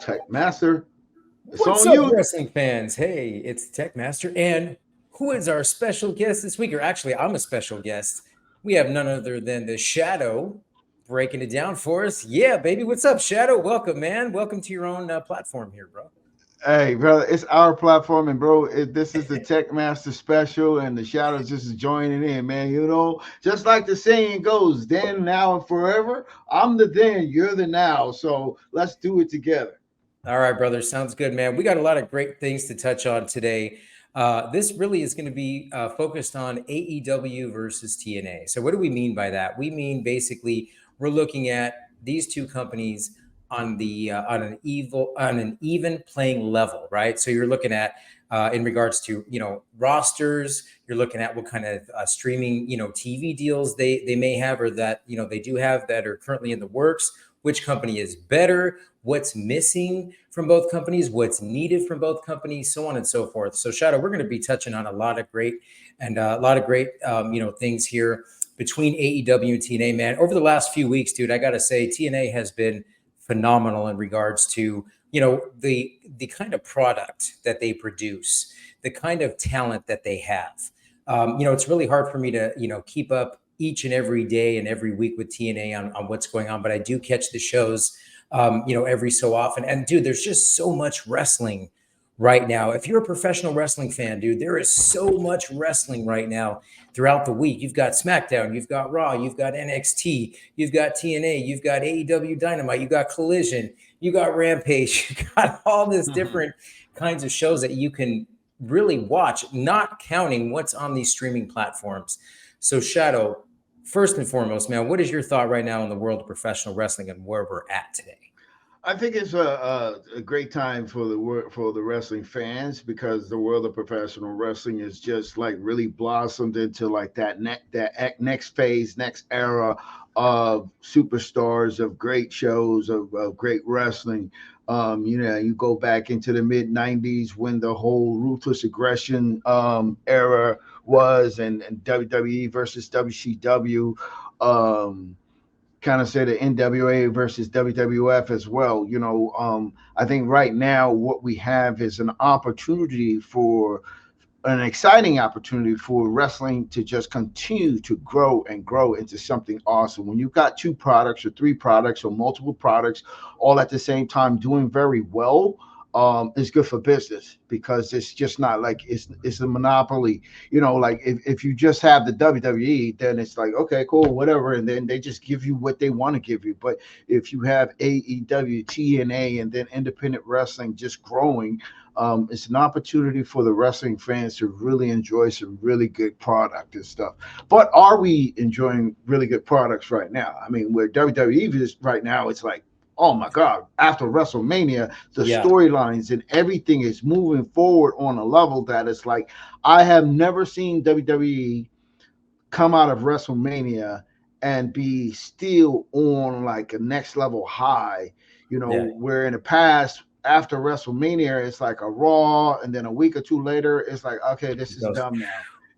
Tekmaster. It's What's on up, you. wrestling fans? Hey, it's Tekmaster, and who is our special guest this week? Or actually, I'm a special guest. We have none other than the Shadow breaking it down for us. Yeah, baby, what's up, Shadow? Welcome, man. Welcome to your own platform here, bro. Hey, brother, it's our platform, and bro, this is the Tekmaster special, and the Shadows just is joining in, man. Just like the saying goes, then, now, and forever. I'm the then, you're the now. So let's do it together. All right, brother. Sounds good, man. We got a lot of great things to touch on today. This really is going to be focused on AEW versus TNA. So, what do we mean by that? We mean basically we're looking at these two companies on the on an even playing level, right? So, you're looking at in regards to rosters. You're looking at what kind of streaming TV deals they may have or that they do have that are currently in the works. Which company is better? What's missing from both companies, what's needed from both companies, so on and so forth. So, Shadow, we're going to be touching on a lot of great things here between AEW and TNA. Man, over the last few weeks, dude, I got to say TNA has been phenomenal in regards to the kind of product that they produce, the kind of talent that they have. It's really hard for me to keep up each and every day and every week with TNA on what's going on, but I do catch the shows every so often. And dude, there's just so much wrestling right now. If you're a professional wrestling fan, dude, there is so much wrestling right now throughout the week. You've got SmackDown, you've got Raw, you've got NXT, you've got TNA, you've got AEW Dynamite, you've got Collision, you got Rampage, you got all this different kinds of shows that you can really watch, not counting what's on these streaming platforms. So, Shadow, first and foremost, man, what is your thought right now in the world of professional wrestling and where we're at today? I think it's a great time for the wrestling fans because the world of professional wrestling is just like really blossomed into like that next phase, next era of superstars, of great shows, of great wrestling. You go back into the mid '90s when the whole ruthless aggression era was, and WWE versus WCW. Kind of say the NWA versus WWF as well. I think right now what we have is an exciting opportunity for wrestling to just continue to grow and grow into something awesome. When you've got two products or three products or multiple products all at the same time doing very well, is good for business because it's just not like it's a monopoly. Like if you just have the WWE, then it's like, okay, cool, whatever, and then they just give you what they want to give you. But if you have AEW, TNA, and then independent wrestling just growing, it's an opportunity for the wrestling fans to really enjoy some really good product and stuff. But are we enjoying really good products right now? I mean, where WWE is right now, it's like, oh my God, after WrestleMania, the Yeah. storylines and everything is moving forward on a level that is like, I have never seen WWE come out of WrestleMania and be still on like a next level high, Yeah. where in the past, after WrestleMania, it's like a Raw, and then a week or two later, it's like, okay, this It is goes. dumb now.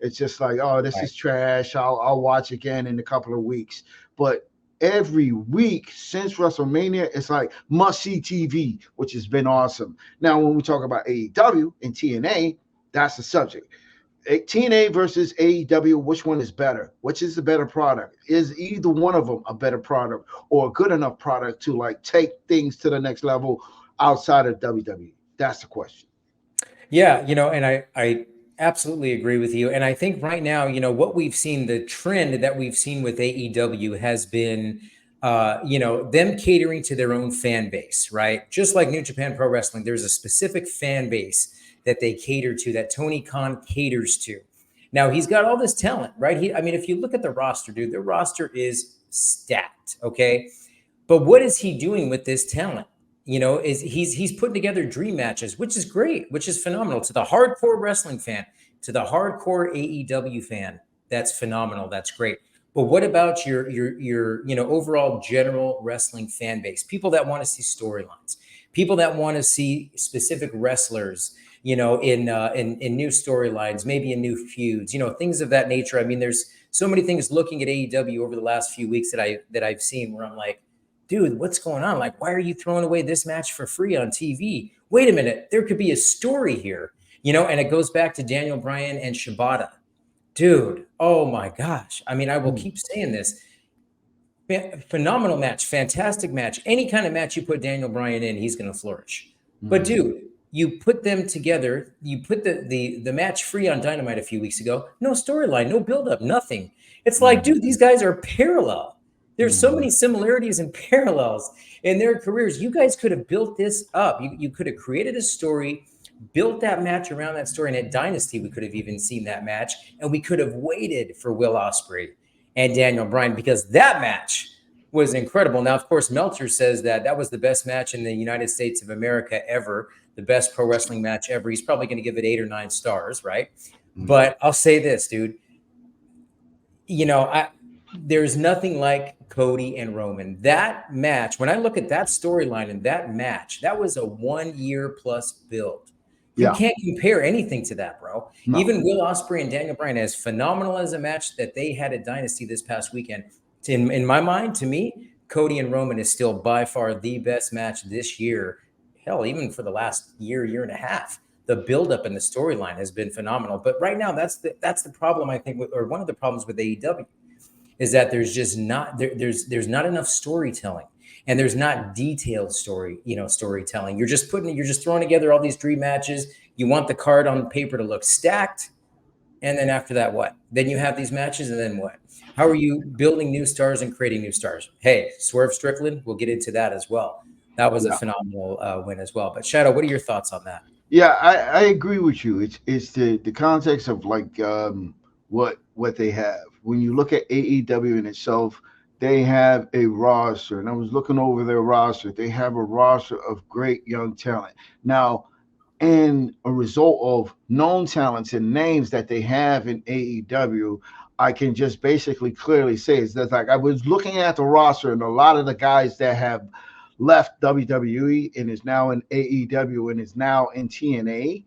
It's just like, oh, this Right. is trash. I'll watch again in a couple of weeks. But every week since WrestleMania, it's like must see TV, which has been awesome. Now, when we talk about AEW and TNA, that's the subject. TNA versus AEW, which one is better? Which is the better product? Is either one of them a better product or a good enough product to like take things to the next level outside of WWE? That's the question. Yeah, and I absolutely agree with you. And I think right now, what we've seen, the trend that we've seen with AEW has been them catering to their own fan base, right? Just like New Japan Pro Wrestling, there's a specific fan base that they cater to, that Tony Khan caters to. Now he's got all this talent, right? I mean, if you look at the roster, dude, the roster is stacked, okay? But what is he doing with this talent? Is he's putting together dream matches, which is great, which is phenomenal to the hardcore wrestling fan, to the hardcore AEW fan. That's phenomenal. That's great. But what about your overall general wrestling fan base? People that want to see storylines, people that want to see specific wrestlers, in new storylines, maybe in new feuds, things of that nature. I mean, there's so many things looking at AEW over the last few weeks that I've seen where I'm like, dude, what's going on? Like, why are you throwing away this match for free on TV? Wait a minute, there could be a story here, and it goes back to Daniel Bryan and Shibata. Dude, oh my gosh. I mean, I will Mm, keep saying this. Phenomenal match, fantastic match. Any kind of match you put Daniel Bryan in, he's going to flourish. But mm, dude, you put them together. You put the match free on Dynamite a few weeks ago. No storyline, no build up, nothing. It's like, mm, dude, these guys are parallel. There's so mm. many similarities and parallels in their careers. You guys could have built this up. You could have created a story, built that match around that story. And at Dynasty, we could have even seen that match, and we could have waited for Will Ospreay and Daniel Bryan, because that match was incredible. Now, of course, Meltzer says that that was the best match in the United States of America ever, the best pro wrestling match ever. He's probably going to give it 8 or 9 stars, right? Mm. But I'll say this, dude. There's nothing like Cody and Roman. That match, when I look at that storyline and that match, that was a 1 year plus build. You Yeah, can't compare anything to that, bro. no. Even Will Ospreay and Daniel Bryan, as phenomenal as a match that they had at Dynasty this past weekend, in my mind, to me, Cody and Roman is still by far the best match this year. Hell, even for the last year and a half, the buildup and the storyline has been phenomenal. But right now, that's the problem, I think, or one of the problems with AEW, is that there's just not there's not enough storytelling, and there's not detailed storytelling. You're just throwing together all these dream matches. You want the card on paper to look stacked, and then after that, what? Then you have these matches, and then what? How are you building new stars and creating new stars? Hey, Swerve Strickland, we'll get into that as well. That was a Yeah. phenomenal win as well. But Shadow, what are your thoughts on that? Yeah, I agree with you. It's the context of like what they have. When you look at AEW in itself, they have a roster, and I was looking over their roster. They have a roster of great young talent. Now, and a result of known talents and names that they have in AEW, I can just basically clearly say is that like I was looking at the roster and a lot of the guys that have left WWE and is now in AEW and is now in TNA,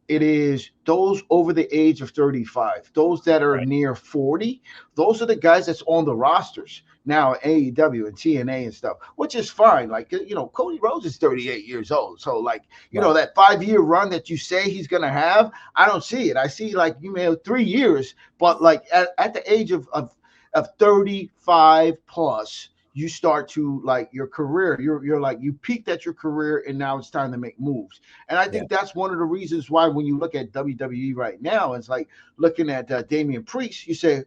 it is those over the age of 35, those that are Right. near 40. Those are the guys that's on the rosters now, AEW and TNA and stuff, which is fine. Like, Cody Rhodes is 38 years old. So, like, Right. that 5 year run that you say he's going to have, I don't see it. I see, like, you may have 3 years, but, like, at the age of 35 plus, you start to like your career. You're like you peaked at your career, and now it's time to make moves. And I Yeah. think that's one of the reasons why when you look at WWE right now, it's like looking at Damian Priest. You say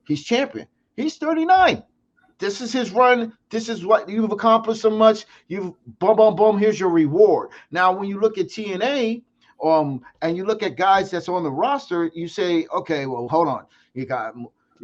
he's champion. He's 39. This is his run. This is what you've accomplished so much. You've boom, boom, boom. Here's your reward. Now, when you look at TNA, and you look at guys that's on the roster, you say, okay, well, hold on. You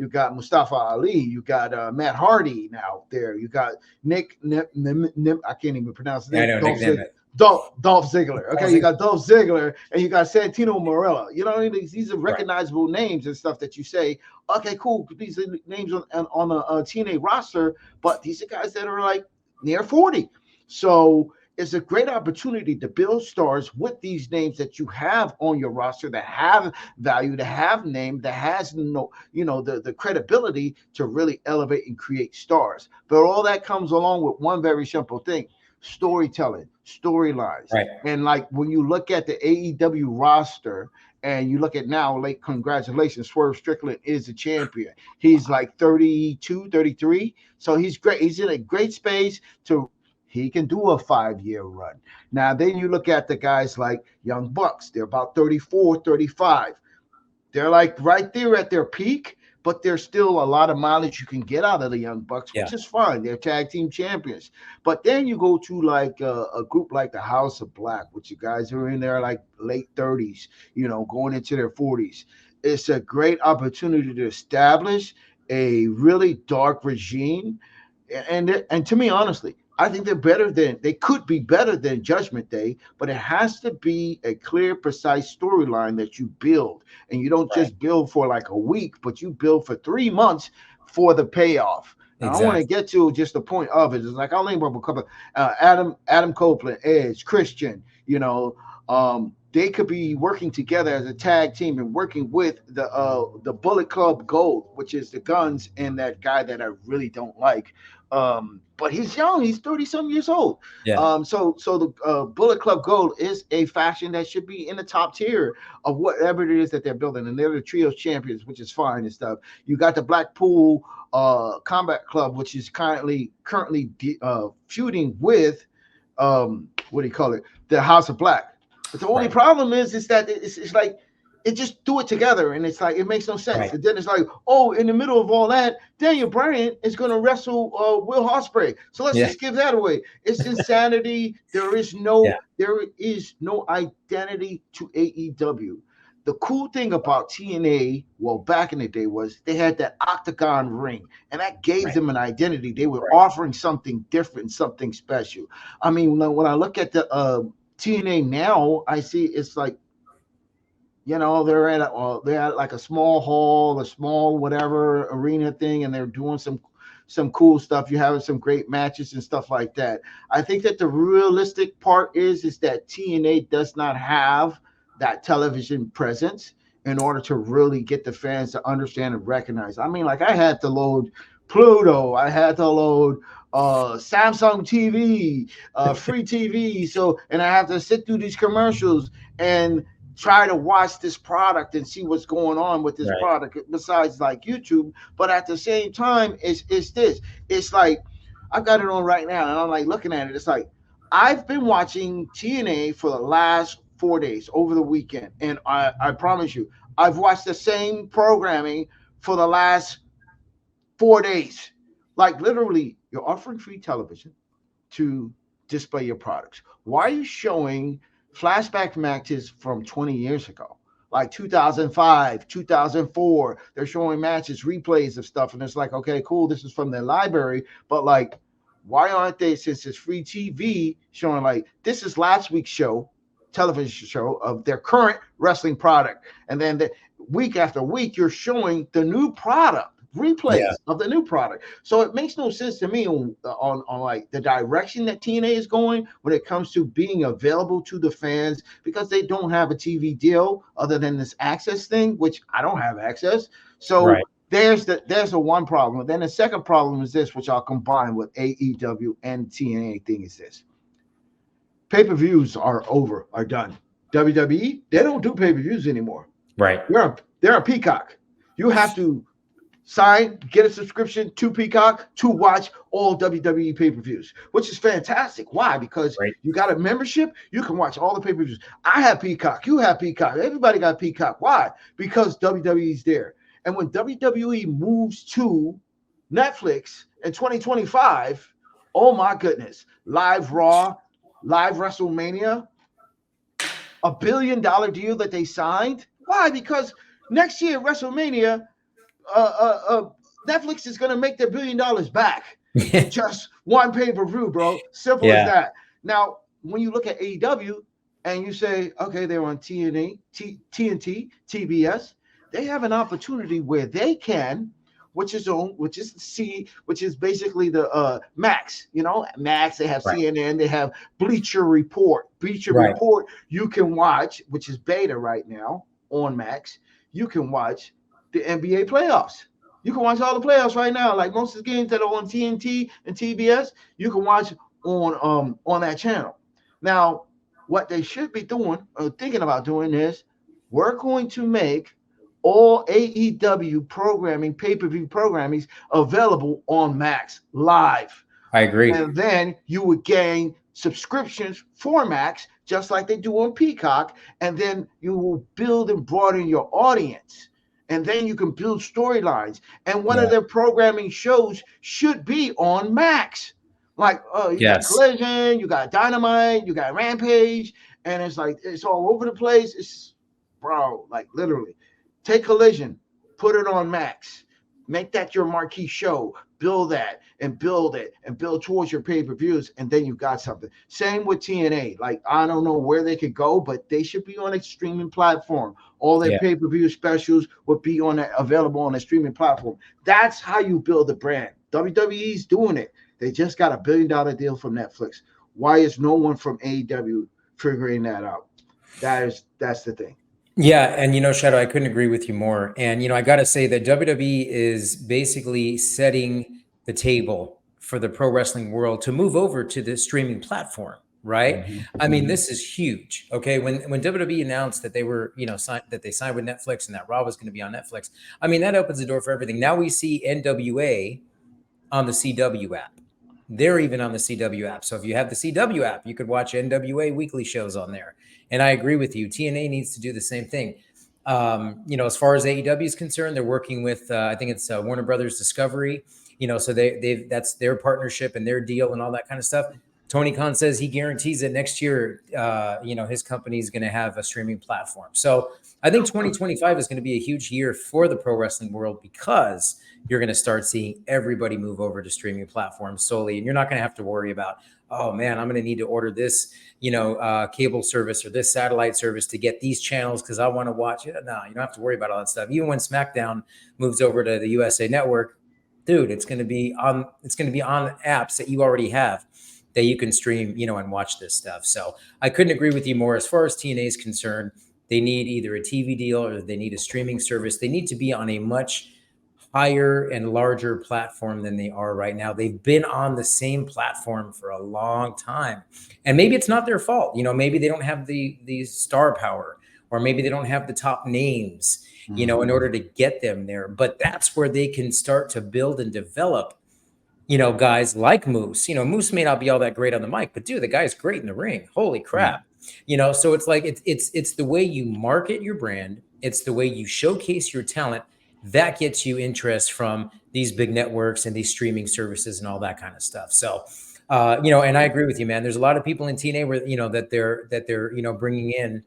got Mustafa Ali. You got Matt Hardy now there. You got Nick. I can't even pronounce his I name. know, Nick Nemeth. Dolph Ziggler. Okay, you got Dolph Ziggler, and you got Santino Morella. You know what I mean? These are Right. recognizable names and stuff that you say, okay, cool. These are names on the TNA roster, but these are guys that are like near 40. So it's a great opportunity to build stars with these names that you have on your roster that have value, that have name, that has the credibility to really elevate and create stars. But all that comes along with one very simple thing: storytelling, storylines. Right. And like when you look at the AEW roster, and you look at now, like, congratulations, Swerve Strickland is the champion. He's like 32, 33. So he's great. He's in a great space to he can do a 5 year run. Now, then you look at the guys like Young Bucks. They're about 34, 35. They're like right there at their peak, but there's still a lot of mileage you can get out of the Young Bucks, Yeah. which is fine. They're tag team champions. But then you go to like a group like the House of Black, which you guys are in their like late 30s, going into their 40s. It's a great opportunity to establish a really dark regime. And to me, honestly, I think they could be better than Judgment Day, but it has to be a clear, precise storyline that you build. And you don't Right. just build for like a week, but you build for 3 months for the payoff. Now, I want to Exactly. get to just the point of it. It's like I'll name up a couple. Adam Copeland, Edge, Christian. They could be working together as a tag team and working with the Bullet Club Gold, which is the Guns and that guy that I really don't like. But he's young. He's 30-some years old. Yeah. So the Bullet Club Gold is a faction that should be in the top tier of whatever it is that they're building, and they're the trios champions, which is fine and stuff. You got the Blackpool Combat Club, which is currently feuding with what do you call it? The House of Black. But the only problem is that it's like it just do it together, and it's like it makes no sense. Right. And then it's like, oh, in the middle of all that, Daniel Bryan is going to wrestle Will Ospreay. So let's just give that away. It's insanity. There is no identity to AEW. The cool thing about TNA, well, back in the day, was they had that octagon ring, and that gave them an identity. They were offering something different, something special. I mean, when I look at the TNA now, I see it's like, you know, they're at like a small hall, a small whatever arena thing, and they're doing some cool stuff. You're having some great matches and stuff like that. I think that the realistic part is that TNA does not have that television presence in order to really get the fans to understand and recognize. I mean, like I had to load Pluto, I had to load Samsung TV, free TV. So, and I have to sit through these commercials and try to watch this product and see what's going on with this product besides like YouTube. But at the same time, it's like I've got it on right now and I'm like looking at it. It's like I've been watching TNA for the last 4 days over the weekend, and I promise you, I've watched the same programming for the last 4 days. Like literally, you're offering free television to display your products. Why are you showing flashback matches from 20 years ago, like 2005, 2004? They're showing matches, replays of stuff, and it's like, okay, cool, this is from their library, but like, why aren't they, since it's free TV, showing like this is last week's television show of their current wrestling product, and then week after week you're showing the new product, replays of the new product. So it makes no sense to me on like the direction that TNA is going when it comes to being available to the fans, because they don't have a TV deal other than this access thing, which I don't have access. So there's the one problem. And then the second problem is this, which I'll combine with AEW and TNA thing, is this. Pay-per-views are done. WWE, they don't do pay-per-views anymore. Right. They're a Peacock. You have to get a subscription to Peacock to watch all WWE pay-per-views, which is fantastic. Why? Because you got a membership, you can watch all the pay-per-views. I have Peacock, you have Peacock, everybody got Peacock. Why? Because WWE's there. And when WWE moves to Netflix in 2025, oh my goodness, live Raw, live WrestleMania, $1 billion deal that they signed. Why? Because next year WrestleMania, Netflix is going to make their $1 billion back in just one pay-per-view, bro. Simple as that. Now, when you look at AEW and you say, okay, they're on TNA, TNT, TBS, they have an opportunity where they can, which is basically the Max, Max. They have CNN, they have Bleacher Report. Report you can watch, which is beta right now on Max. You can watch the NBA playoffs. You can watch all the playoffs right now. Like most of the games that are on TNT and TBS, you can watch on that channel. Now, what they should be doing or thinking about doing is we're going to make all AEW programming, pay-per-view programming available on Max live. I agree. And then you would gain subscriptions for Max, just like they do on Peacock. And then you will build and broaden your audience. And then you can build storylines. And one of their programming shows should be on Max. Like, you got Collision, you got Dynamite, you got Rampage. And it's like, it's all over the place. It's, bro, like literally. Take Collision, put it on Max, make that your marquee show, build that and build it and build towards your pay-per-views, and then you got something. Same with TNA. Like, I don't know where they could go, but they should be on a streaming platform. All their pay-per-view specials would be available on a streaming platform. That's how you build a brand. WWE's doing it. They just got $1 billion deal from Netflix. Why is no one from AEW figuring that out? That's the thing. Yeah, and Shadow, I couldn't agree with you more. And I got to say that WWE is basically setting the table for the pro wrestling world to move over to the streaming platform, right? I mean, this is huge. Okay, when WWE announced that they were, that they signed with Netflix and that Raw was going to be on Netflix, I mean, that opens the door for everything. Now we see NWA on the CW app. They're even on the CW app. So if you have the CW app, you could watch NWA weekly shows on there. And I agree with you. TNA needs to do the same thing. As far as AEW is concerned, they're working with I think it's Warner Brothers Discovery. So they've that's their partnership and their deal and all that kind of stuff. Tony Khan says he guarantees that next year, his company is going to have a streaming platform. So I think 2025 is going to be a huge year for the pro wrestling world because you're going to start seeing everybody move over to streaming platforms solely. And you're not going to have to worry about, oh man, I'm going to need to order this, cable service or this satellite service to get these channels because I want to watch it. No, you don't have to worry about all that stuff. Even when SmackDown moves over to the USA Network, dude, it's going to be on apps that you already have that you can stream, and watch this stuff. So I couldn't agree with you more. As far as TNA is concerned, they need either a TV deal or they need a streaming service. They need to be on a much higher and larger platform than they are right now. They've been on the same platform for a long time. And maybe it's not their fault. Maybe they don't have the star power, or maybe they don't have the top names, in order to get them there. But that's where they can start to build and develop, guys like Moose. Moose may not be all that great on the mic, but dude, the guy's great in the ring. Holy crap. So it's like it's the way you market your brand, it's the way you showcase your talent that gets you interest from these big networks and these streaming services and all that kind of stuff. So, and I agree with you, man. There's a lot of people in TNA where that they're bringing in.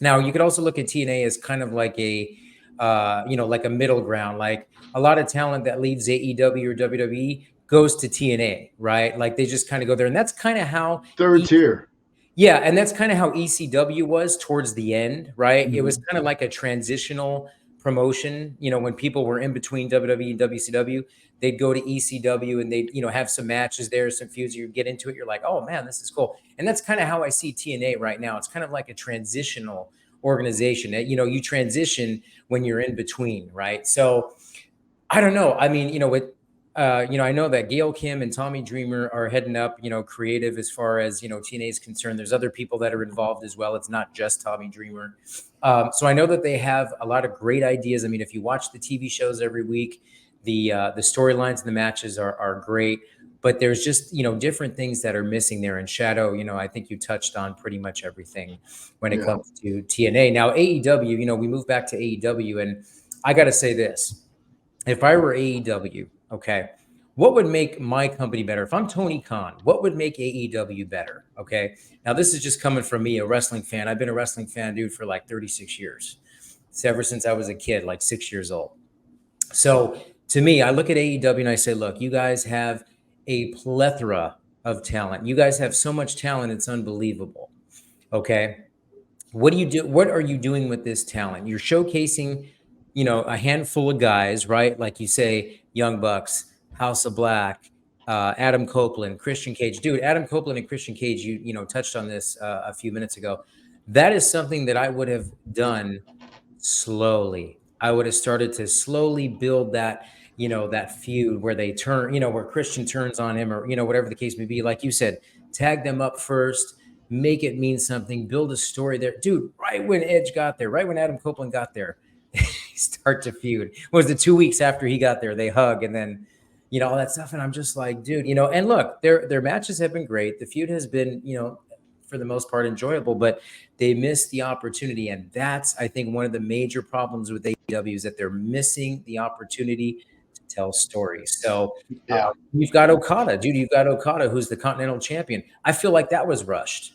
Now you could also look at TNA as kind of like a like a middle ground. Like a lot of talent that leaves AEW or WWE goes to TNA, right? Like they just kind of go there, and that's kind of how third tier. Yeah, and that's kind of how ECW was towards the end, right? It was kind of like a transitional promotion. When people were in between WWE and WCW, they'd go to ECW and they'd, have some matches there, some feuds. You get into it, you're like, oh man, this is cool. And that's kind of how I see TNA right now. It's kind of like a transitional organization. You transition when you're in between, right? So I don't know. I mean, I know that Gail Kim and Tommy Dreamer are heading up, creative as far as, TNA is concerned. There's other people that are involved as well. It's not just Tommy Dreamer. So I know that they have a lot of great ideas. I mean, if you watch the TV shows every week, the storylines and the matches are great, but there's just, different things that are missing there. And Shadowe, I think you touched on pretty much everything when it comes to TNA. Now, AEW, we move back to AEW, and I got to say this. If I were AEW, okay, what would make my company better? If I'm Tony Khan, what would make AEW better? Okay. Now, this is just coming from me, a wrestling fan. I've been a wrestling fan, dude, for like 36 years. It's ever since I was a kid, like 6 years old. So to me, I look at AEW and I say, look, you guys have a plethora of talent. You guys have so much talent, it's unbelievable. Okay. What do you do? What are you doing with this talent? You're showcasing, a handful of guys, right? Like you say, Young Bucks, House of Black, Adam Copeland, Christian Cage. Dude, Adam Copeland and Christian Cage, you touched on this a few minutes ago. That is something that I would have done slowly. I would have started to slowly build that, that feud where they turn, where Christian turns on him, or, whatever the case may be. Like you said, tag them up first, make it mean something, build a story there. Dude, right when Edge got there, right when Adam Copeland got there, start to feud. Was it 2 weeks after he got there? They hug, and then, all that stuff. And I'm just like, dude, and look, their matches have been great. The feud has been, for the most part, enjoyable, but they missed the opportunity. And that's, I think, one of the major problems with AEW is that they're missing the opportunity to tell stories. So you've got Okada, dude. You've got Okada, who's the Continental Champion. I feel like that was rushed.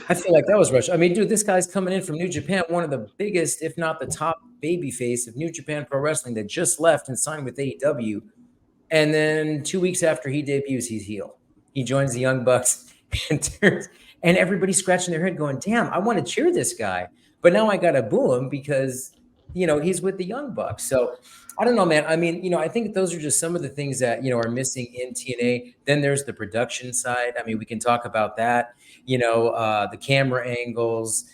I mean, dude, this guy's coming in from New Japan, one of the biggest, if not the top babyface of New Japan Pro Wrestling, that just left and signed with AEW. And then 2 weeks after he debuts, he's heel. He joins the Young Bucks and everybody's scratching their head going, damn, I want to cheer this guy. But now I got to boo him because, he's with the Young Bucks. So I don't know, man. I mean, I think those are just some of the things that, are missing in TNA. Then there's the production side. I mean, we can talk about that, the camera angles,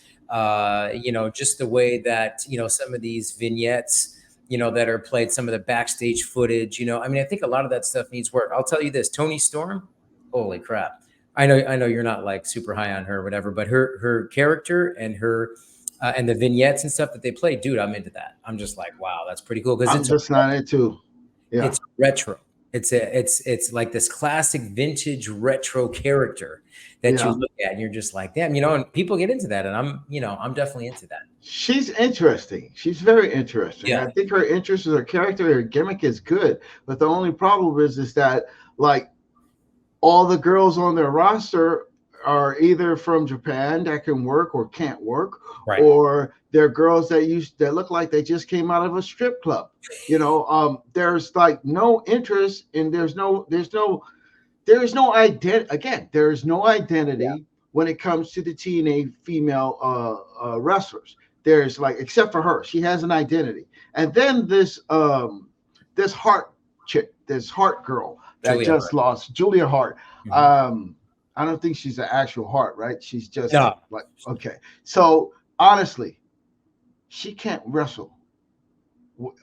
just the way that, some of these vignettes, you know, that are played, some of the backstage footage, you know, I mean, I think a lot of that stuff needs work. I'll tell you this, Toni Storm, holy crap. I know you're not like super high on her or whatever, but her character and her and the vignettes and stuff that they play, dude, I'm into that. I'm just like, wow, that's pretty cool because I'm just not into. Yeah, it's retro. It's like this classic vintage retro character that you yeah. look at and you're just like, damn, you know, and people get into that, and I'm definitely into that. She's interesting. She's very interesting. Yeah, I think her interest, her character, her gimmick is good. But the only problem is that like all the girls on their roster are either from Japan that can work or can't work, right. or they're girls that look like they just came out of a strip club. There's like no interest, and there is no identity. Again, there is no identity when it comes to the TNA female wrestlers. There's like, except for her, she has an identity. And then this Hart chick, this Hart girl that Julia just Hart. lost, Julia Hart. Mhm. I don't think she's an actual Hart, right? She's just No. like, okay. So honestly, she can't wrestle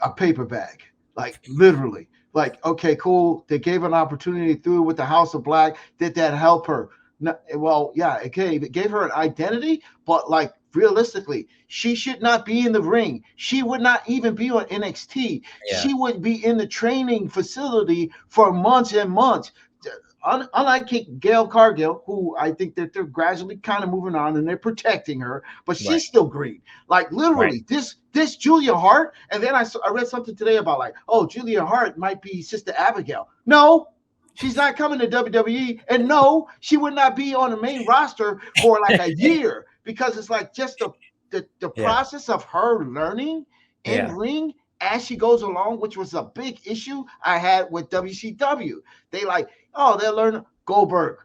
a paper bag, like literally. Like, okay, cool. They gave an opportunity through with the House of Black. Did that help her? No, well, yeah, it gave her an identity, but like realistically, she should not be in the ring. She would not even be on NXT. Yeah. She would be in the training facility for months and months. Unlike Gail Cargill, who I think that they're gradually kind of moving on and they're protecting her, but she's Right. still green. Like literally, this Julia Hart, and then I read something today about like, oh, Julia Hart might be Sister Abigail. No, she's not coming to WWE, and no, she would not be on the main roster for like a year because it's like just the process of her learning in ring as she goes along, which was a big issue I had with WCW. They like, oh, they'll learn Goldberg.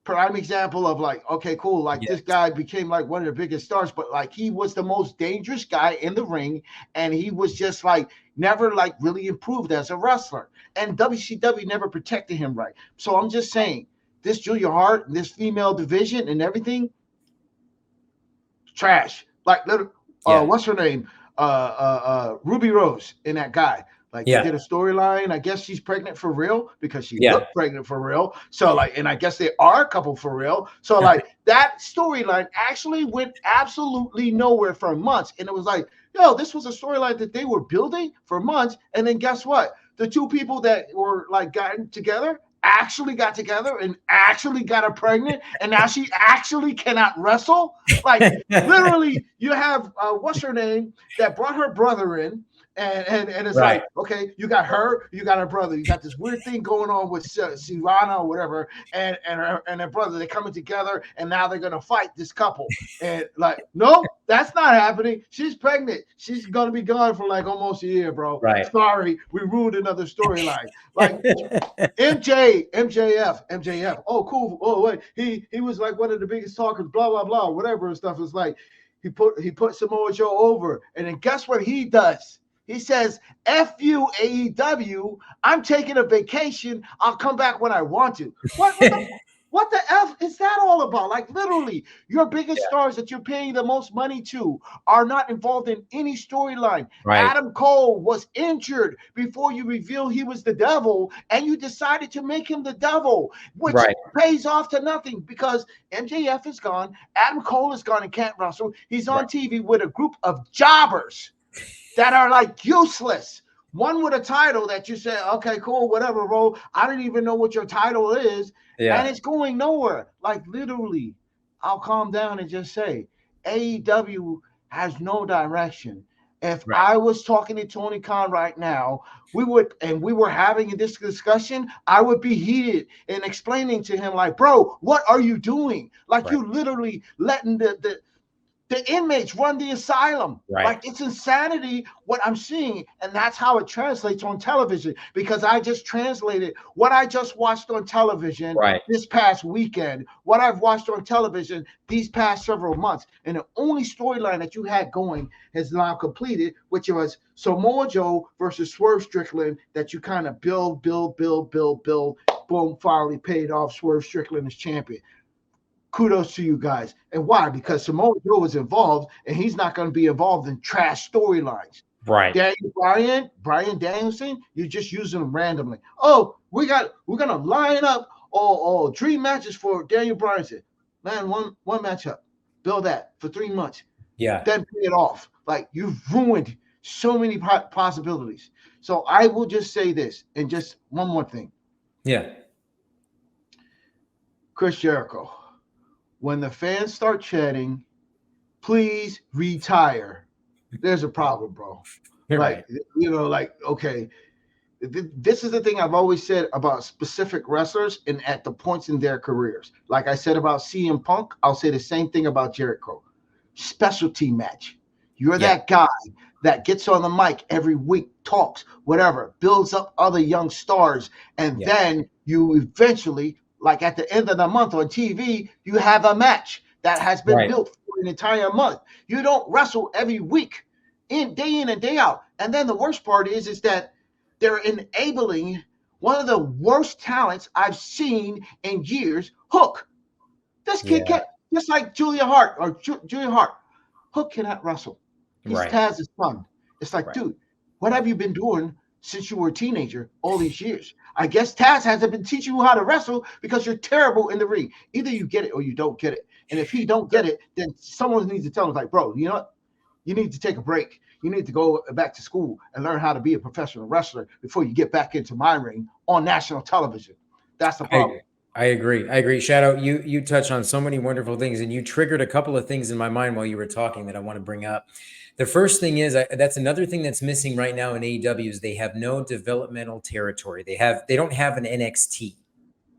Prime example of like, okay, cool. Like this guy became like one of the biggest stars, but like he was the most dangerous guy in the ring, and he was just like never like really improved as a wrestler. And WCW never protected him right. So I'm just saying, this Julia Hart, this female division and everything, trash. Like, what's her name? Ruby Rose in that guy. Like they did a storyline. I guess she's pregnant for real because she looked pregnant for real. So like, and I guess they are a couple for real. So like that storyline actually went absolutely nowhere for months. And it was like, yo, this was a storyline that they were building for months. And then guess what? The two people that were like gotten together actually got together and actually got her pregnant, and now she actually cannot wrestle. Like literally, you have what's her name that brought her brother in, and it's like, okay, you got her, you got her brother, you got this weird thing going on with Sirana or whatever, and her brother, they're coming together, and now they're gonna fight this couple, and like, no, that's not happening. She's pregnant. She's gonna be gone for like almost a year, bro. Right. Sorry, we ruined another storyline. Like MJF. Oh, cool. Oh, wait, he was like one of the biggest talkers, blah blah blah, whatever and stuff. It's like he put Samoa Joe over, and then guess what he does? He says, F you, AEW. I'm taking a vacation. I'll come back when I want to. What the F is that all about? Like, literally, your biggest stars that you're paying the most money to are not involved in any storyline. Right. Adam Cole was injured before you revealed he was the devil, and you decided to make him the devil, which pays off to nothing because MJF is gone. Adam Cole is gone and can't wrestle. He's on TV with a group of jobbers that are like useless. One with a title that you say, okay, cool, whatever, bro. I don't even know what your title is. And it's going nowhere. Like literally, I'll calm down and just say, AEW has no direction. If I was talking to Tony Khan right now, we were having this discussion, I would be heated and explaining to him, like, bro, what are you doing? Like you literally letting the inmates run the asylum. Like it's insanity what I'm seeing. And that's how it translates on television, because I just translated what I just watched on television this past weekend, what I've watched on television these past several months. And the only storyline that you had going has now completed, which was Samoa Joe versus Swerve Strickland, that you kind of build. Boom, finally paid off. Swerve Strickland is champion. Kudos to you guys. And why? Because Samoa Joe was involved, and he's not going to be involved in trash storylines. Right. Brian Danielson, you're just using them randomly. Oh, we're gonna line up all dream matches for Daniel Bryan. Said, man, one matchup, build that for 3 months, Yeah. then pay it off. Like you've ruined so many possibilities. So I will just say this, and just one more thing, Yeah. Chris Jericho. When the fans start chatting, please retire. There's a problem, bro. You're Like, right. like, okay, this is the thing I've always said about specific wrestlers and at the points in their careers. Like I said about CM Punk, I'll say the same thing about Jericho. Specialty match. You're Yeah. that guy that gets on the mic every week, talks, whatever, builds up other young stars, and Yeah. then you eventually, like at the end of the month on TV, you have a match that has been Right. built for an entire month. You don't wrestle every week, in and day out. And then the worst part is that they're enabling one of the worst talents I've seen in years, Hook. This kid Yeah. can't, just like Julia Hart or Julia Hart. Hook cannot wrestle. He's Right. Taz's son. It's like, Right. dude, what have you been doing since you were a teenager all these years? I guess Taz hasn't been teaching you how to wrestle because you're terrible in the ring. Either you get it or you don't get it. And if he don't get it, then someone needs to tell him, like, bro, you know what? You need to take a break. You need to go back to school and learn how to be a professional wrestler before you get back into my ring on national television. That's the problem. I agree. I agree. Shadow, you touched on so many wonderful things, and you triggered a couple of things in my mind while you were talking that I want to bring up. The first thing is that's another thing that's missing right now in AEW is they have no developmental territory. They don't have an NXT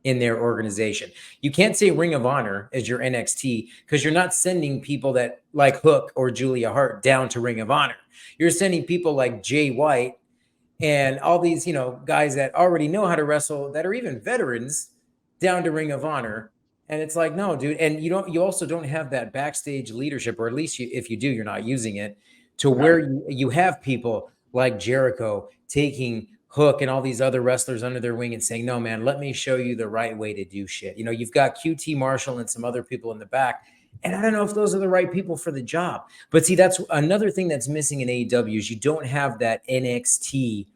in their organization. You can't say Ring of Honor as your NXT because you're not sending people that like Hook or Julia Hart down to Ring of Honor. You're sending people like Jay White and all these, guys that already know how to wrestle that are even veterans down to Ring of Honor. And it's like, no, dude. And you also don't have that backstage leadership, or at least if you do, you're not using it to where you have people like Jericho taking Hook and all these other wrestlers under their wing and saying, no, man, let me show you the right way to do shit. You've got QT Marshall and some other people in the back. And I don't know if those are the right people for the job. But see, that's another thing that's missing in AEW is you don't have that NXT,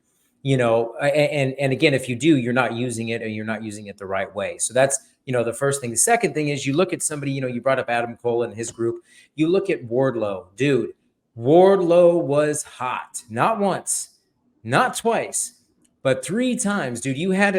and again, if you do, you're not using it or you're not using it the right way. So that's, the first thing. The second thing is you look at somebody, you brought up Adam Cole and his group. You look at Wardlow, dude. Wardlow was hot, not once, not twice, but 3 times, dude. You had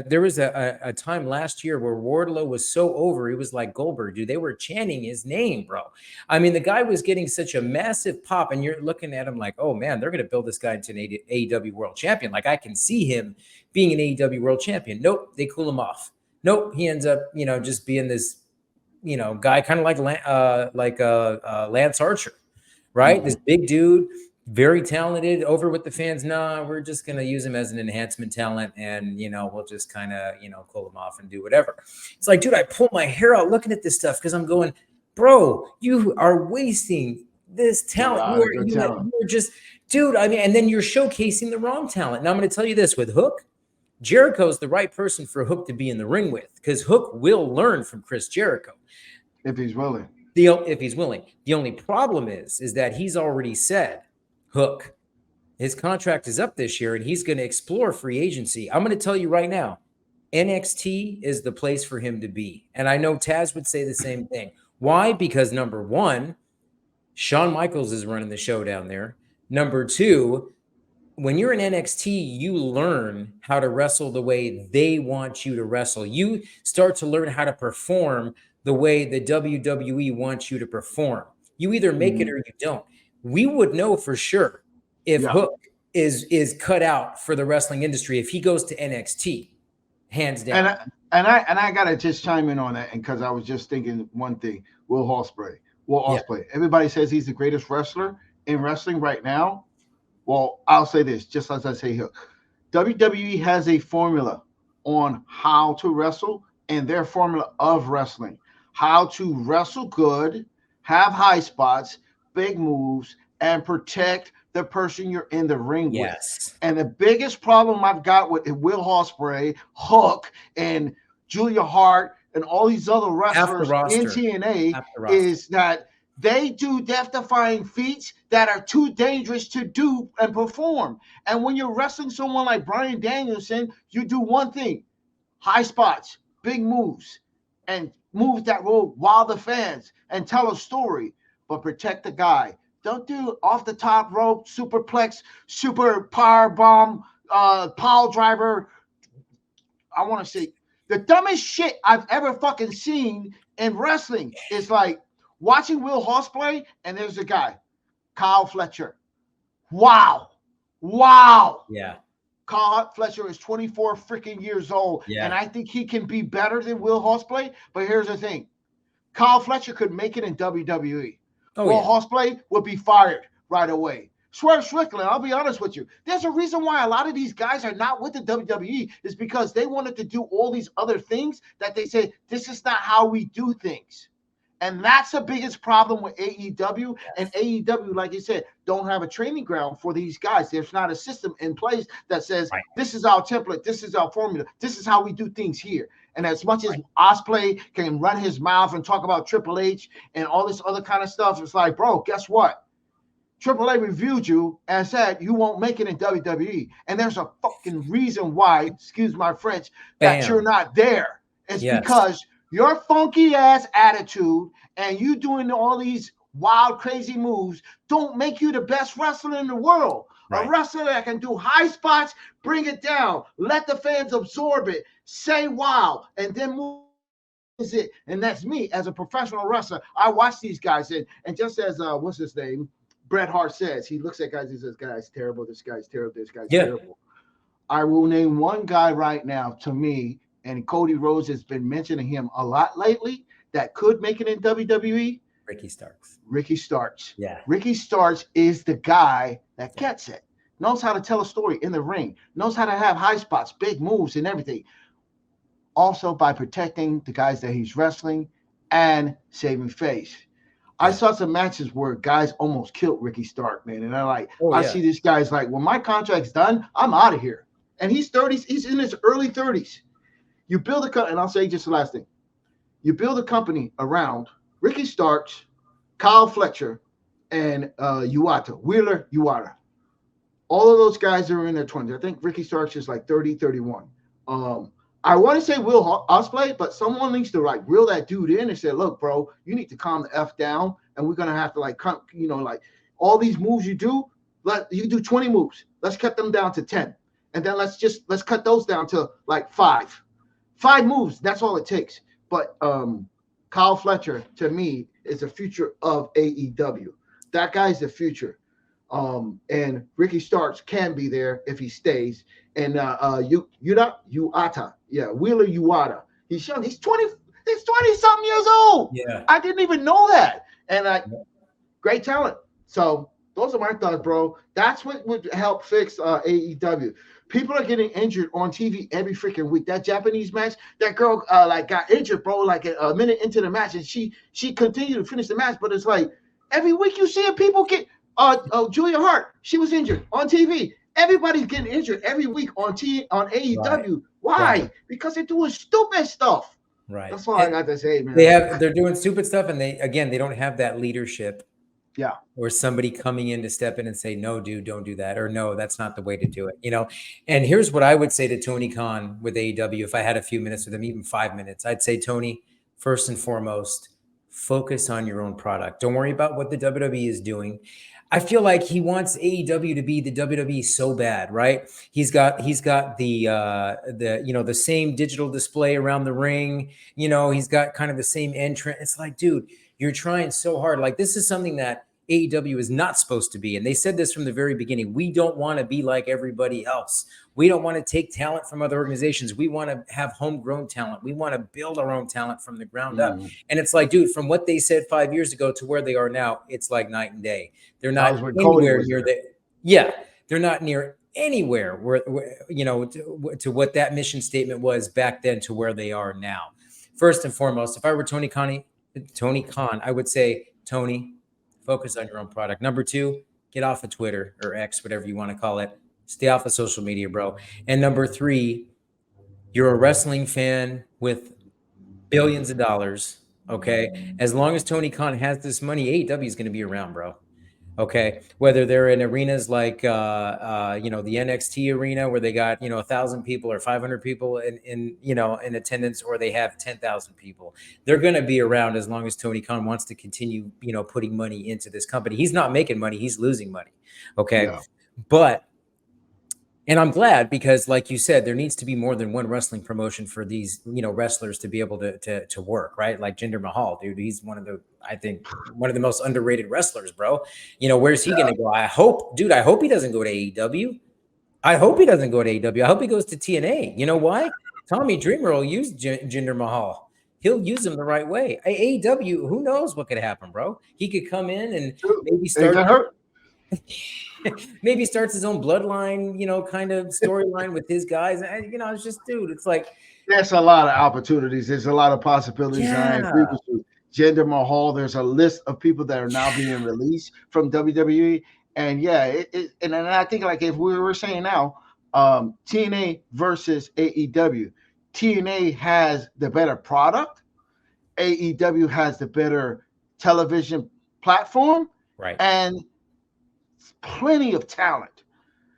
there was a time last year where Wardlow was so over, he was like Goldberg, dude. They were chanting his name, bro. I mean, the guy was getting such a massive pop, and you're looking at him like, oh man, they're going to build this guy into an AEW World Champion. Like I can see him being an AEW World Champion. Nope, they cool him off. Nope, he ends up, just being this, guy kind of like Lance Archer, right? Mm-hmm. This big dude. Very talented, over with the fans. Nah, we're just going to use him as an enhancement talent and, we'll just kind of, cool him off and do whatever. It's like, dude, I pull my hair out looking at this stuff because I'm going, bro, you are wasting this talent. You're just, dude, I mean, and then you're showcasing the wrong talent. Now I'm going to tell you this with Hook. Jericho's the right person for Hook to be in the ring with because Hook will learn from Chris Jericho. If he's willing. If he's willing. The only problem is that he's already said, Hook, his contract is up this year and he's going to explore free agency. I'm going to tell you right now, NXT is the place for him to be. And I know Taz would say the same thing. Why? Because number one, Shawn Michaels is running the show down there. Number two, when you're in NXT, you learn how to wrestle the way they want you to wrestle. You start to learn how to perform the way the WWE wants you to perform. You either make it or you don't. We would know for sure if Hook is cut out for the wrestling industry if he goes to NXT, hands down. And I gotta just chime in on that, and because I was just thinking one thing: Will Ospreay. Everybody says he's the greatest wrestler in wrestling right now. Well, I'll say this, just as I say Hook. WWE has a formula on how to wrestle, and their formula of wrestling, how to wrestle good, have high spots, big moves, and protect the person you're in the ring with. And the biggest problem I've got with Will Ospreay, Hook, and Julia Hart, and all these other wrestlers in TNA is that They do death-defying feats that are too dangerous to do and perform. And when you're wrestling someone like Bryan Danielson, you do one thing: high spots, big moves, and moves that will wow the fans and tell a story, but protect the guy. Don't do off the top rope, superplex, super power bomb, pile driver. I want to say the dumbest shit I've ever fucking seen in wrestling is like watching Will Ospreay and there's a guy, Kyle Fletcher. Wow. Wow. Yeah. Kyle Fletcher is 24 freaking years old, and I think he can be better than Will Ospreay. But here's the thing: Kyle Fletcher could make it in WWE. Will Ospreay would be fired right away. Swerve Strickland, I'll be honest with you. There's a reason why a lot of these guys are not with the WWE is because they wanted to do all these other things that they say, this is not how we do things. And that's the biggest problem with AEW. And AEW, like you said, don't have a training ground for these guys. There's not a system in place that says, this is our template, this is our formula, this is how we do things here. And as much as Ospreay can run his mouth and talk about Triple H and all this other kind of stuff, it's like, bro, guess what? Triple A reviewed you and said you won't make it in WWE. And there's a fucking reason why, excuse my French, that you're not there. It's because your funky ass attitude and you doing all these wild, crazy moves don't make you the best wrestler in the world. Right. A wrestler that can do high spots, bring it down, let the fans absorb it, say wow, and then move. Is it? And that's me as a professional wrestler. I watch these guys and just as what's his name? Bret Hart says, he looks at guys, he says, guy's terrible, this guy's terrible, this guy's terrible. I will name one guy right now to me, and Cody Rhodes has been mentioning him a lot lately, that could make it in WWE. Ricky Starks. Ricky Starks. Yeah. Ricky Starks is the guy that gets it, knows how to tell a story in the ring, knows how to have high spots, big moves, and everything. Also by protecting the guys that he's wrestling and saving face. I saw some matches where guys almost killed Ricky Stark, man. And I'm like, I see these guys like, when my contract's done, I'm out of here. And he's 30s, he's in his early 30s. You build a company, and I'll say just the last thing. You build a company around Ricky Starks, Kyle Fletcher, and Wheeler Yuata. All of those guys are in their 20s. I think Ricky Starks is like 30, 31. I want to say Will Ospreay, but someone needs to like reel that dude in and say, look, bro, you need to calm the F down. And we're going to have to like all these moves you do, you do 20 moves. Let's cut them down to 10. And then let's cut those down to like 5 moves. That's all it takes. But Kyle Fletcher, to me, is the future of AEW. That guy's the future. And Ricky Starks can be there if he stays. And Yuata. Yeah, Wheeler Yuata. He's young. He's 20-something years old. Yeah. I didn't even know that. And great talent. So those are my thoughts, bro. That's what would help fix AEW. People are getting injured on TV every freaking week. That Japanese match, that girl got injured, bro, like a minute into the match, and she continued to finish the match. But it's like every week you see people get Julia Hart, she was injured on TV. Everybody's getting injured every week on AEW. Right. Why? Right. Because they're doing stupid stuff. Right. That's all I got to say, man. They're doing stupid stuff, and they don't have that leadership. Yeah. Or somebody coming in to step in and say, no, dude, don't do that. Or no, that's not the way to do it. And here's what I would say to Tony Khan with AEW. If I had a few minutes with him, even 5 minutes, I'd say, Tony, first and foremost, focus on your own product. Don't worry about what the WWE is doing. I feel like he wants AEW to be the WWE so bad, right? He's got the same digital display around the ring. He's got kind of the same entrance. It's like, dude, you're trying so hard. Like, this is something that AEW is not supposed to be. And they said this from the very beginning. We don't want to be like everybody else. We don't want to take talent from other organizations. We want to have homegrown talent. We want to build our own talent from the ground up. And it's like, dude, from what they said 5 years ago to where they are now, it's like night and day. They're not anywhere near that. Yeah, they're not near anywhere where to what that mission statement was back then to where they are now. First and foremost, if I were Tony Khan, I would say, Tony, focus on your own product. Number 2, get off of Twitter or X, whatever you want to call it. Stay off of social media, bro. And number 3, you're a wrestling fan with billions of dollars. Okay. As long as Tony Khan has this money, AEW is going to be around, bro. Okay, whether they're in arenas like the NXT arena where they got 1,000 people or 500 people in attendance, or they have 10,000 people, they're going to be around as long as Tony Khan wants to continue putting money into this company. He's not making money; he's losing money. Okay, Yeah. but. And I'm glad because, like you said, there needs to be more than one wrestling promotion for these, wrestlers to be able to work, right? Like Jinder Mahal, dude, he's I think, one of the most underrated wrestlers, bro. Where's he going to go? I hope he doesn't go to AEW. I hope he doesn't go to AEW. I hope he goes to TNA. You know why? Tommy Dreamer will use Jinder Mahal. He'll use him the right way. AEW, who knows what could happen, bro? He could come in and maybe They start got hurt. maybe starts his own bloodline, kind of storyline with his guys. It's just, dude, it's like, There's a lot of opportunities. There's a lot of possibilities. And I agree yeah, with you. Jinder Mahal, there's a list of people that are now being released from WWE. And yeah, and I think, like, if we were saying now, TNA versus AEW, TNA has the better product, AEW has the better television platform, right. and plenty of talent.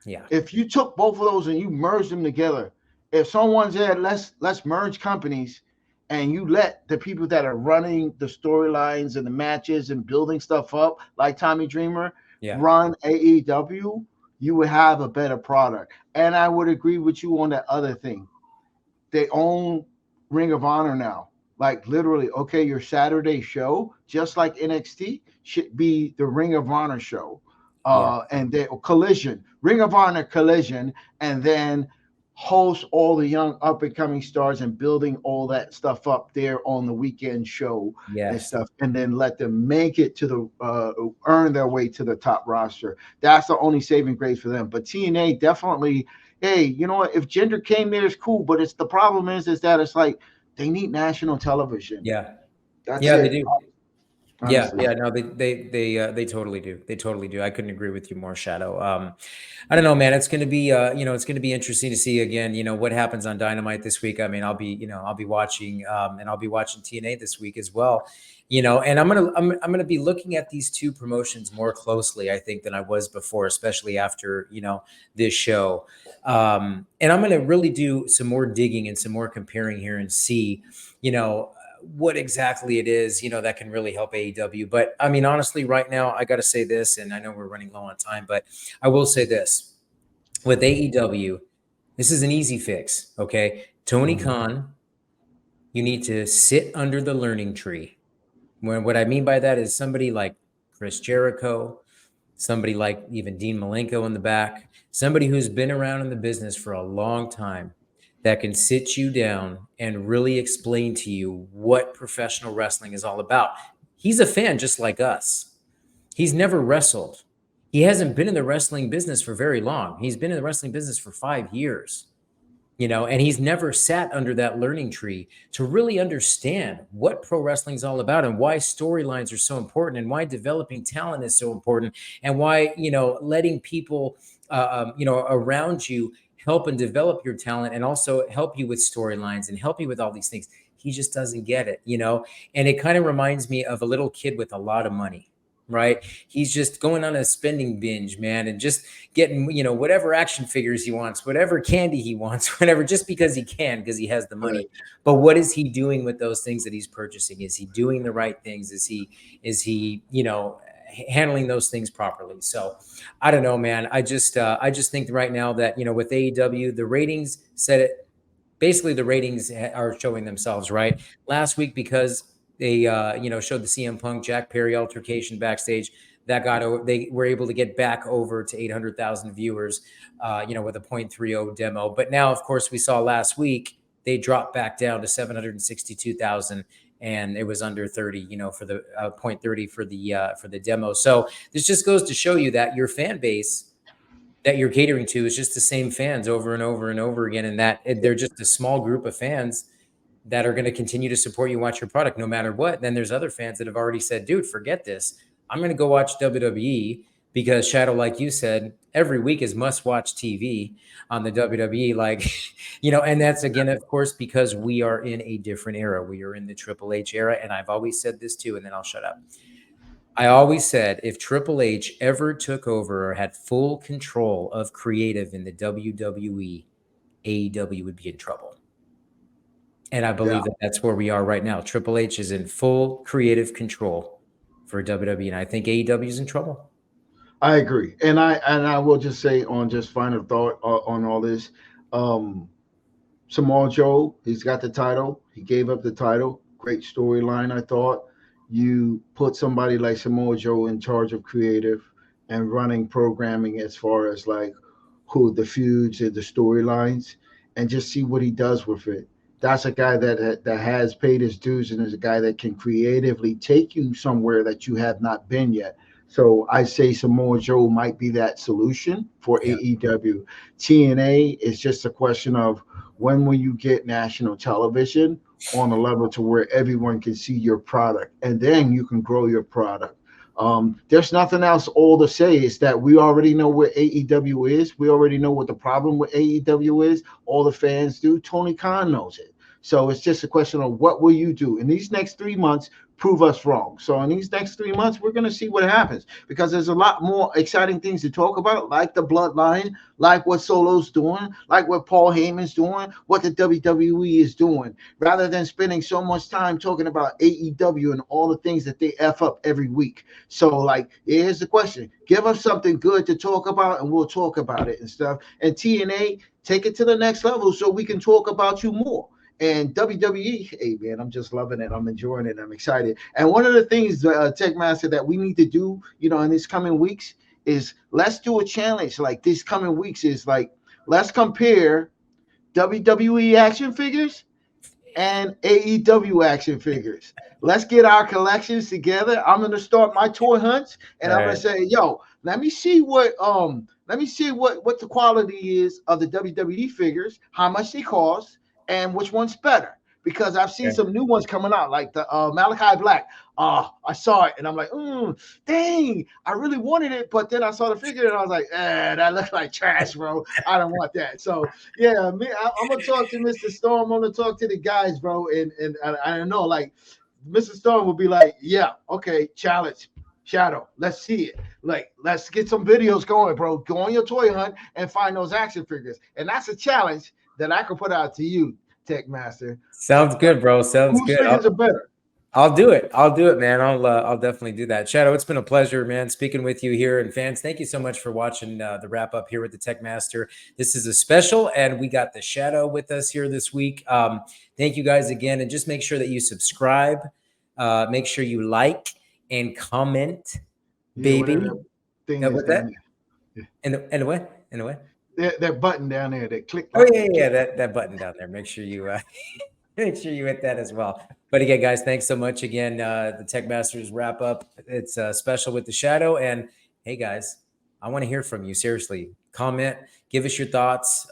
Yeah. If you took both of those and you merged them together, if someone said let's merge companies, and you let the people that are running the storylines and the matches and building stuff up, like Tommy Dreamer, Yeah. run AEW, you would have a better product. And I would agree with you on that other thing. They own Ring of Honor now. Like, literally, okay, your Saturday show, just like NXT, should be the Ring of Honor show. Yeah. And then Collision, Ring of Honor Collision, and then host all the young up and coming stars and building all that stuff up there on the weekend show and Yes. stuff, and then let them make it to the earn their way to the top roster. That's the only saving grace for them. But TNA definitely, hey, you know what? If Jinder came there, it's cool. But it's the problem is that it's like they need national television. Yeah. That's Yeah, they it. do. Yeah, Honestly. yeah, no, they totally do. They totally do. I couldn't agree with you more, Shadow. I don't know, man. It's going to be, it's going to be interesting to see again, what happens on Dynamite this week. I mean, I'll be watching, and I'll be watching TNA this week as well. And I'm gonna be looking at these two promotions more closely, I think, than I was before, especially after this show. And I'm gonna really do some more digging and some more comparing here and see, you know what exactly it is, that can really help AEW. But I mean, honestly, right now, I got to say this, and I know we're running low on time, but I will say this with AEW, this is an easy fix. Okay. Tony Khan, you need to sit under the learning tree. What I mean by that is somebody like Chris Jericho, somebody like even Dean Malenko in the back, somebody who's been around in the business for a long time that can sit you down and really explain to you what professional wrestling is all about. He's a fan just like us. He's never wrestled. He hasn't been in the wrestling business for very long. He's been in the wrestling business for 5 years. And he's never sat under that learning tree to really understand what pro wrestling is all about and why storylines are so important and why developing talent is so important and why, letting people, around you help and develop your talent and also help you with storylines and help you with all these things. He just doesn't get it, and it kind of reminds me of a little kid with a lot of money. Right. He's just going on a spending binge, man, and just getting, whatever action figures he wants, whatever candy he wants, whatever, just because he can, because he has the money. But what is he doing with those things that he's purchasing? Is he doing the right things? Is he, handling those things properly? So I don't know, man. I just think right now that, with AEW, the ratings said it. Basically, the ratings are showing themselves, right? Last week, because they, showed the CM Punk Jack Perry altercation backstage, they were able to get back over to 800,000 viewers, with a 0.30 demo. But now, of course, we saw last week they dropped back down to 762,000, and it was under 30, for the 0.30 for the demo. So this just goes to show you that your fan base that you're catering to is just the same fans over and over and over again, and that they're just a small group of fans that are going to continue to support you, watch your product no matter what. Then there's other fans that have already said, dude, forget this. I'm going to go watch WWE because Shadow, like you said, every week is must-watch TV on the WWE. Like, and that's again, of course, because we are in a different era. We are in the Triple H era, and I've always said this too, and then I'll shut up. I always said if Triple H ever took over or had full control of creative in the WWE, AEW would be in trouble. And I believe that that's where we are right now. Triple H is in full creative control for WWE, and I think AEW is in trouble. I agree, and I will just say on just final thought on all this. Samoa Joe, he's got the title. He gave up the title. Great storyline, I thought. You put somebody like Samoa Joe in charge of creative and running programming as far as like who the feuds and the storylines, and just see what he does with it. That's a guy that has paid his dues and is a guy that can creatively take you somewhere that you have not been yet. So I say Samoa Joe might be that solution for Yeah. AEW. TNA is just a question of when will you get national television on a level to where everyone can see your product, and then you can grow your product. There's nothing else all to say is that we already know what AEW is. We already know what the problem with AEW is. All the fans do. Tony Khan knows it. So it's just a question of what will you do in these next 3 months? Prove us wrong. So in these next 3 months, we're going to see what happens, because there's a lot more exciting things to talk about, like the bloodline, like what Solo's doing, like what Paul Heyman's doing, what the WWE is doing, rather than spending so much time talking about AEW and all the things that they F up every week. So, like, here's the question. Give us something good to talk about, and we'll talk about it and stuff. And TNA, take it to the next level so we can talk about you more. And WWE, hey man, I'm just loving it. I'm enjoying it. I'm excited. And one of the things, Tekmaster, that we need to do, in these coming weeks is let's do a challenge. Like these coming weeks is like let's compare WWE action figures and AEW action figures. Let's get our collections together. I'm gonna start my toy hunts, and I'm gonna say, yo, let me see what the quality is of the WWE figures, how much they cost, and which one's better. Because I've seen some new ones coming out, like the Malachi Black. I saw it, and I'm like, dang, I really wanted it, but then I saw the figure, and I was like, that looks like trash, bro. I don't want that. So yeah, I'm gonna talk to Mr. Storm. I'm gonna talk to the guys, bro, and I don't know, like Mr. Storm will be like, yeah, okay, challenge. Shadow, let's see it. Like, let's get some videos going, bro. Go on your toy hunt and find those action figures. And that's a challenge that I can put out to you, Tekmaster. Sounds good, bro. Sounds Whose good. figures are better? I'll do it. I'll do it, man. I'll definitely do that. Shadow, it's been a pleasure, man, speaking with you here. And fans, thank you so much for watching the wrap up here with the Tekmaster. This is a special, and we got the Shadow with us here this week. Thank you guys again, and just make sure that you subscribe. Make sure you like and comment, baby. What's that? And the what? And the what? That button down there, that click. Oh yeah, that button down there. Make sure you make sure you hit that as well. But again, guys, thanks so much again. The Tekmasters wrap up. It's special with the Shadow. And hey, guys, I want to hear from you. Seriously, comment, give us your thoughts.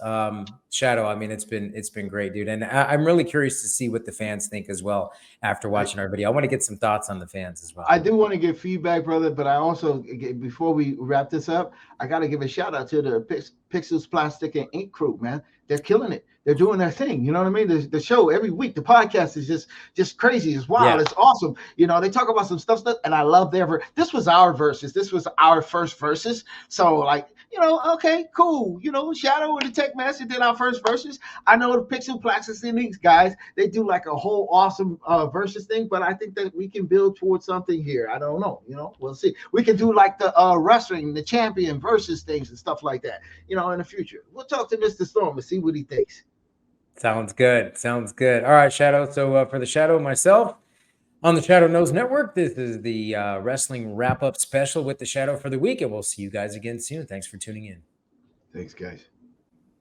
Shadow, I mean, it's been great, dude. And I'm really curious to see what the fans think as well after watching our video. I want to get some thoughts on the fans as well. I do want to get feedback, brother, but I also, before we wrap this up, I got to give a shout out to the Pixels Plastic and Ink crew, man. They're killing it. They're doing their thing. You know what I mean? The show every week, the podcast is just crazy. It's wild. Yeah. It's awesome. They talk about some stuff, and I love this was our verses. This was our first verses. So like, okay, cool. Shadow and the Tekmaster did our first verses. I know the Pixel Plastic and Inks guys, they do like a whole awesome verses thing, but I think that we can build towards something here. I don't know. We'll see. We can do like the wrestling, the champion versus things and stuff like that, in the future. We'll talk to Mr. Storm and see what he thinks. Sounds good. Sounds good. All right, Shadow. So for the Shadow, myself, on the Shadow Knows Network, this is the wrestling wrap-up special with the Shadow for the week, and we'll see you guys again soon. Thanks for tuning in. Thanks, guys.